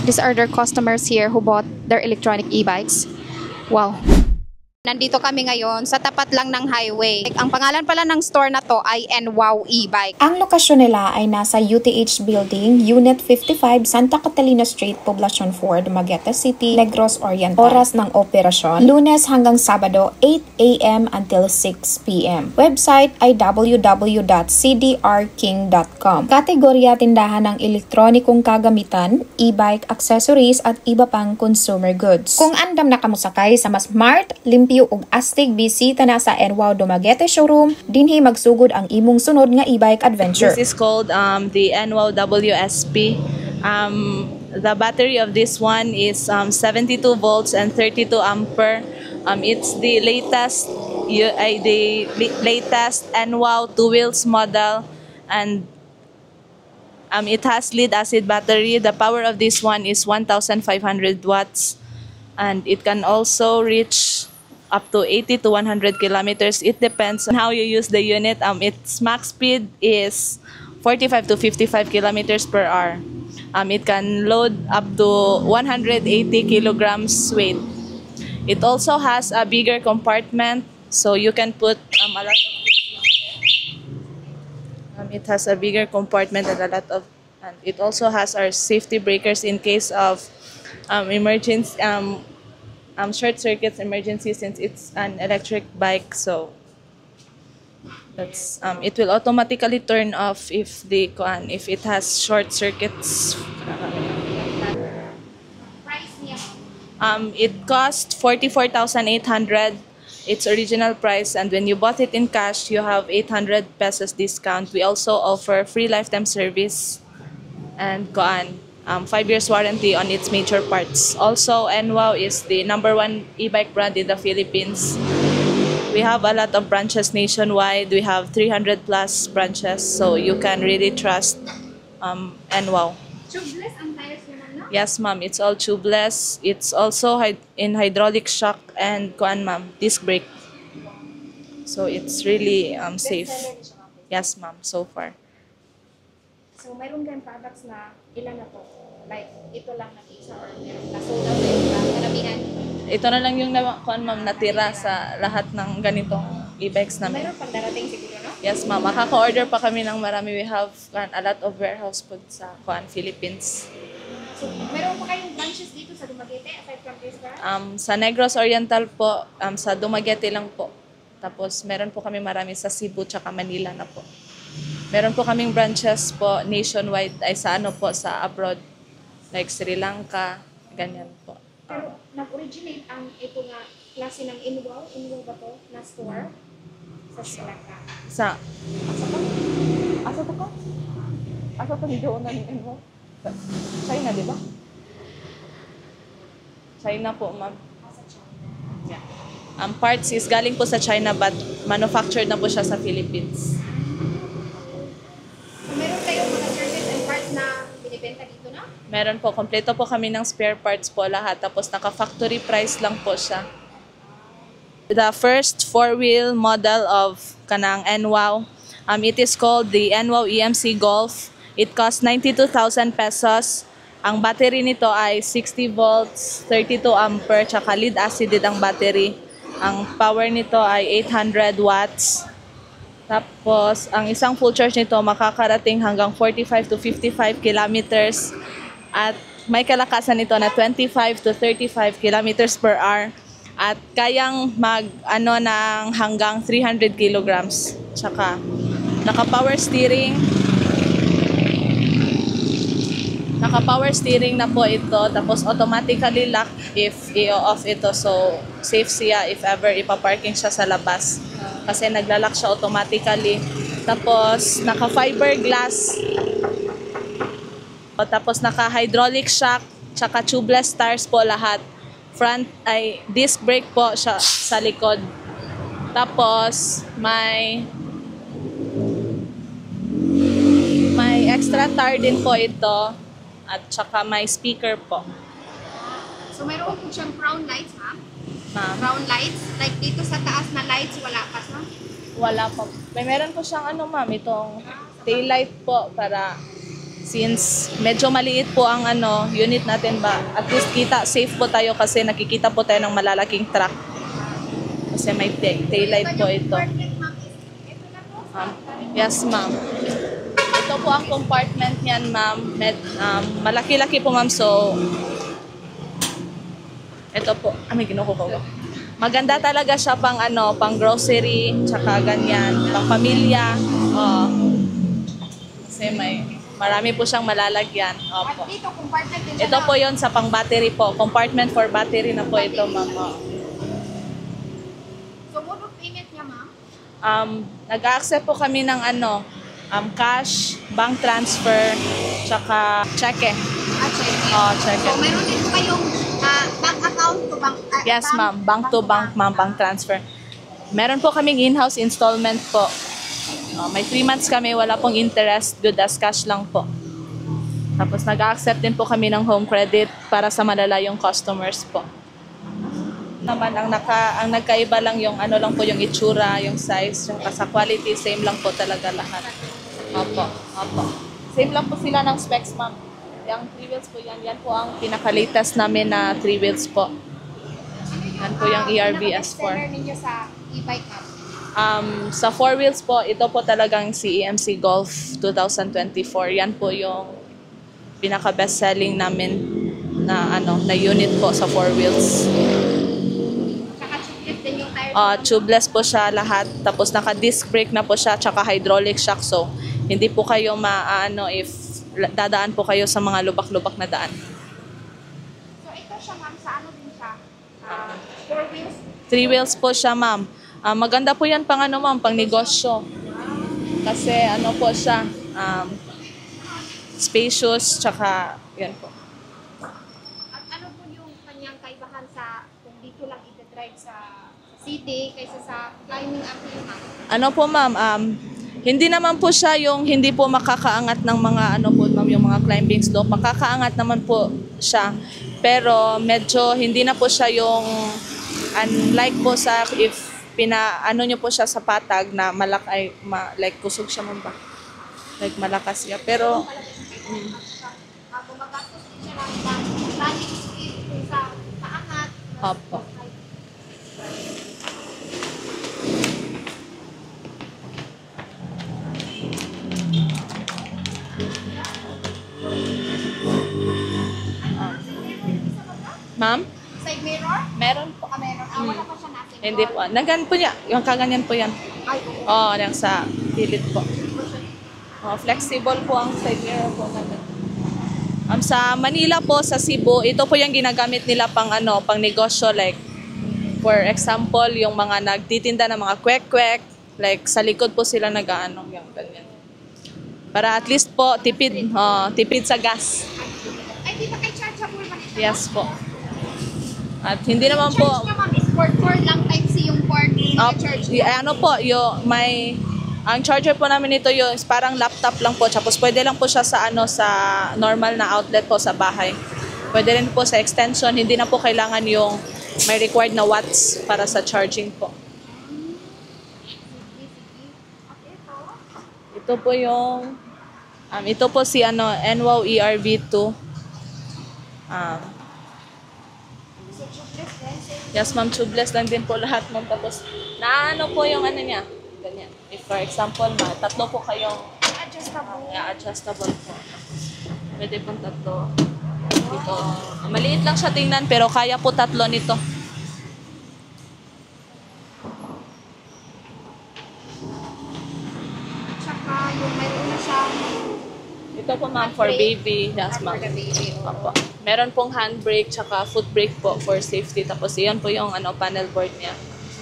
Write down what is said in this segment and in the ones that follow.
These are their customers here who bought their electronic e-bikes. Wow. Nandito kami ngayon sa tapat lang ng highway. Ang pangalan pala ng store na to ay NWOW e-bike. Ang lokasyon nila ay nasa UTH Building, Unit 55, Santa Catalina Street, Poblacion 4, Dumaguete City, Negros Oriental. Oras ng operasyon, Lunes hanggang Sabado, 8 a.m. until 6 p.m. Website ay www.cdrking.com. Kategorya tindahan ng elektronikong kagamitan, e-bike, accessories at iba pang consumer goods. Kung andam na kamusakay sa mas smart, limpyo ug astig, bisita na sa NWOW Dumaguete showroom dinhi magsugod ang imong sunod nga e-bike adventure. This is called the NWOW WSP. The battery of this one is 72 volts and 32 ampere. It's the latest NWOW two wheels model, and it has lead acid battery. The power of this one is 1,500 watts, and it can also reach up to 80 to 100 kilometers. It depends on how you use the unit. Its max speed is 45 to 55 kilometers per hour. It can load up to 180 kilograms weight. It also has a bigger compartment, so you can put a lot of it has a bigger compartment and a lot of, and it also has our safety breakers in case of emergency short circuits emergency, since it's an electric bike. So that's it will automatically turn off if it has short circuits. It cost 44,800, its original price, and when you bought it in cash you have 800 pesos discount. We also offer free lifetime service and 5 years warranty on its major parts. Also, NWOW is the #1 e-bike brand in the Philippines. We have a lot of branches nationwide. We have 300 plus branches, so you can really trust NWOW. Tubeless ang tires naman, no? Yes, ma'am. It's all tubeless. It's also in hydraulic shock and disc brake. So it's really safe. Yes, ma'am. So far. So mayroon kayong products na ilan na to? Like, ito lang na isa or meron na sold out na yung karamihan? Ito na lang yung natira sa lahat ng ganitong e-bikes namin. Mayroon pang darating siguro, no? Yes, ma'am. Makaka-order pa kami ng marami. We have a lot of warehouse food sa Philippines. So, meron pa kayong branches dito sa Dumaguete aside from this branch? Sa Negros Oriental po, sa Dumaguete lang po. Tapos, meron po kami marami sa Cebu tsaka Manila na po. Meron po kaming branches po nationwide, ay sa sa abroad. Like Sri Lanka, ganyan po. Pero nag-originate ang ito nga klase ng NWOW ba to na store sa Sri Lanka? Asa to ko? Asa to hindi na ng NWOW? China, di ba? China po, ma'am. Yeah. Parts is galing po sa China but manufactured na po siya sa Philippines. So, meron kayong mga service and parts na binibenta dito, na? Meron po, kompleto po kami ng spare parts po lahat. Tapos naka-factory price lang po siya. The first four-wheel model of kanang NWOW, it is called the NWOW EMC Golf. It costs 92,000 pesos. Ang battery nito ay 60 volts, 32 ampere, tsaka lead acid ang battery. Ang power nito ay 800 watts. Tapos, ang isang full charge nito makakarating hanggang 45 to 55 kilometers. At may kalakasan nito na 25 to 35 kilometers per hour. At kayang ng hanggang 300 kilograms. Tsaka, naka-power steering. Naka-power steering na po ito. Tapos, automatically lock if i-off ito. So, safe siya if ever ipaparking siya sa labas. Kasi naglalak siya automatically. Tapos, naka-fiberglass. Tapos, naka-hydraulic shock. Tsaka tubeless tires po lahat. Front ay disc brake po siya sa likod. Tapos, may extra tire din po ito. At tsaka may speaker po. So, mayroon po siyang crown lights, ma'am? Crown lights? Like dito sa taas na lights, wala pa, ma'am? Wala pa. Meron po siyang ma'am, itong tail light po para Since medyo maliit po ang unit natin ba, at least safe po tayo kasi nakikita po tayo ng malalaking truck. Kasi may taillight po ito. Yes, ma'am. Ito po ang compartment niyan, ma'am. Malaki-laki po, ma'am. So, ito po. May ginukuha ko. Maganda talaga siya pang grocery, tsaka ganyan, pang pamilya. Kasi marami po siyang malalagyan. Opo. At dito, compartment din siya. Ito po yon sa pang battery po. Compartment for battery na po ito, ma'am. So, mode of payment niya, ma'am? Nag-accept po kami ng cash, bank transfer, tsaka cheque. Cheque. So, meron din po kayong bank account to bank? Yes, ma'am. Bank to bank, ma'am. Bank transfer. Meron po kaming in-house installment po. May 3 months kami, wala pong interest, good as cash lang po. Tapos nag-accept din po kami ng home credit para sa malalayong customers po. Naman ang nagkaiba lang yung lang po yung itsura, yung size, yung sa quality, same lang po talaga lahat. Opo. Same lang po sila ng specs, ma'am. Yung 3 wheels po yan po ang pinaka-latest namin na 3 wheels po. Yan po yung ERV S4. Seller ninyo sa e-bike, ma'am? Sa 4 wheels po, ito po talagang si EMC Golf 2024. Yan po yung pinaka-best selling namin na unit po sa 4 wheels. Tsaka tubeless din yung tire? Tubeless po siya lahat. Tapos naka-disc brake na po siya, tsaka hydraulic shock. So, hindi po kayo if dadaan po kayo sa mga lubak-lubak na daan. So, ito siya, ma'am, sa din siya? 4 wheels? 3 wheels po siya, ma'am. Maganda po yan pang pang negosyo. Kasi po siya, spacious, tsaka yan po. At ano po yung kanyang kaibahan sa kung dito lang i-drive sa city kaysa sa climbing up yung ma'am? Ma'am, hindi naman po siya yung hindi po makakaangat ng mga ma'am, yung mga climbing slope. Makakaangat naman po siya. Pero medyo hindi na po siya yung unlike po sa if nyo po siya sa patag na like kusog siya, ma'am ba? Like malakas siya. Pero Gumagastos din siya ng running speed kung sa paangat. Opo. Ma'am? Side mirror? Meron po. Meron. Wala pa siya natin. Hindi po. Nagan po niya. Yung kaganyan po yan. Ay, oo. Yung sa gilid po. Flexible po ang side mirror po. Sa Manila po, sa Cebu, ito po yung ginagamit nila pang negosyo. Like, for example, yung mga nagtitinda ng mga kwek-kwek. Like, sa likod po sila yung ganyan. Para at least po, tipid sa gas. Ay, di ba kay chargeable ba nito? Yes po. At hindi naman po... Charge naman is for lang type C yung port na charge. Ang charger po namin ito is parang laptop lang po. Tapos pwede lang po siya sa sa normal na outlet po sa bahay. Pwede rin po sa extension. Hindi na po kailangan yung may required na watts para sa charging po. Ito po yung ito po si NWOW ERV2. Yes, ma'am, tubeless lang din po lahat, ma'am. Tapos po yung niya. Ganyan. If for example, tatlo po kayong adjustable po. Pwede pong tatlo. Ito, maliit lang siya tingnan pero kaya po tatlo nito. Tsaka yung mayroon na siya. Ito po, ma'am, for baby. Yes, ma'am. Opo. Meron pong handbrake tsaka foot brake po for safety. Tapos iyan po yung panel board niya.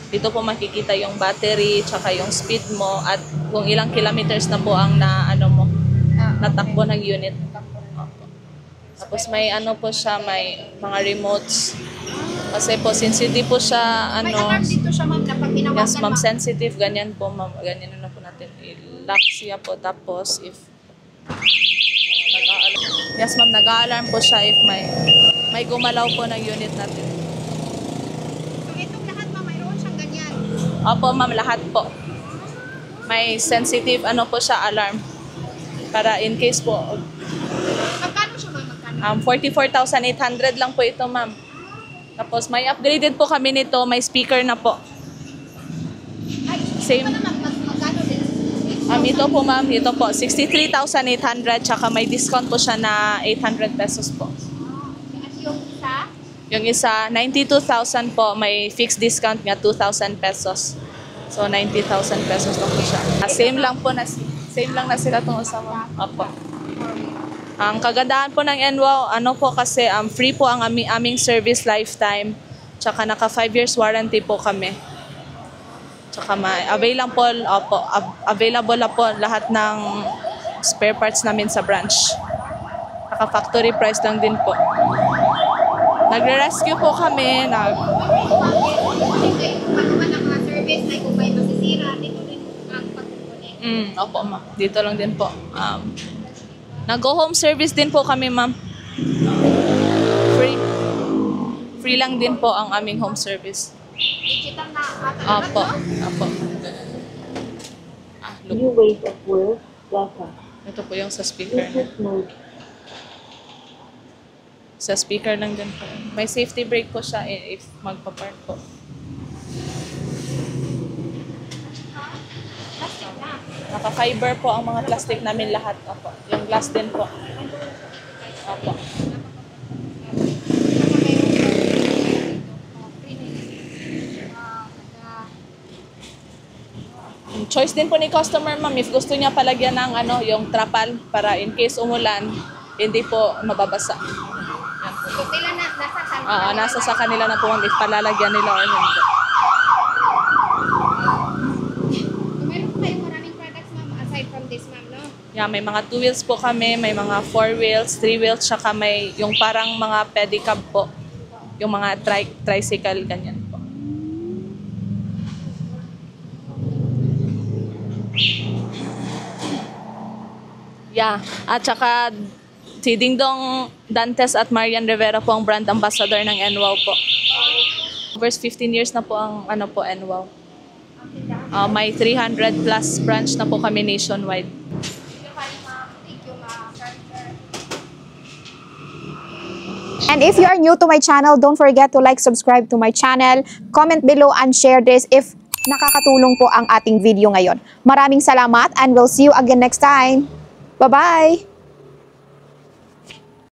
Dito po makikita yung battery tsaka yung speed mo at kung ilang kilometers na po ang natakbo ng unit. Opo. Tapos may po siya, may mga remotes. Kasi po sensitive po siya May alarm dito siya, ma'am, na pag hinawakan. Yes, ma'am, sensitive. Ganyan po, ma'am. Ganyan na po natin. I-lock siya po. Tapos if yes, ma'am, nag-a-alarm po siya if may gumalaw po ng unit natin. So itong lahat, ma'am, mayroon siyang ganyan. Opo, ma'am, lahat po. May sensitive po siya alarm. Para in case po 44,800 lang po ito, ma'am. Tapos may upgraded po kami nito, may speaker na po. Same. Ito po, ma'am, ito po 63,800 tsaka may discount po siya na 800 pesos po. Yung isa 92,000 po, may fixed discount nga 2,000 pesos. So 90,000 pesos lang po siya. Same lang na sila tong usama. Opo. Ang kagandahan po ng NWOW, ano po kasi free po ang aming service lifetime. Tsaka naka 5 years warranty po kami. Tsaka available na po lahat ng spare parts namin sa branch. Naka factory price lang din po. Nagre-rescue po kami. Opo, ma'am. Dito lang din po. Nag-go home service din po kami, ma'am. Free lang din po ang aming home service. Opo. New ways of work, welcome. Ito po yung sa speaker. Business mode. Sa speaker lang din po. May safety brake po siya if magpa-park po. Naka-fiber po ang mga plastic namin lahat. Opo. Yung glass din po. Opo. Choice din po ni customer, ma'am, if gusto niya palagyan ng yung trapal para in case umulan, hindi po mababasa. So sila Nasa sa kanila na po kung if palalagyan nila or hindi. Meron po kayong maraming products, ma'am, aside from this, ma'am, no? Yeah, may mga 2 wheels po kami, may mga 4 wheels, 3 wheels, tsaka may yung parang mga pedicab po. Yung mga tricycle, ganyan po. Yeah, at saka si Dingdong Dantes at Marian Rivera po ang brand ambassador ng NWOW po. Over 15 years na po ang NWOW. May 300 plus branch na po kami nationwide. And if you are new to my channel, don't forget to like, subscribe to my channel, comment below and share this if nakakatulong po ang ating video ngayon. Maraming salamat and we'll see you again next time. Bye-bye!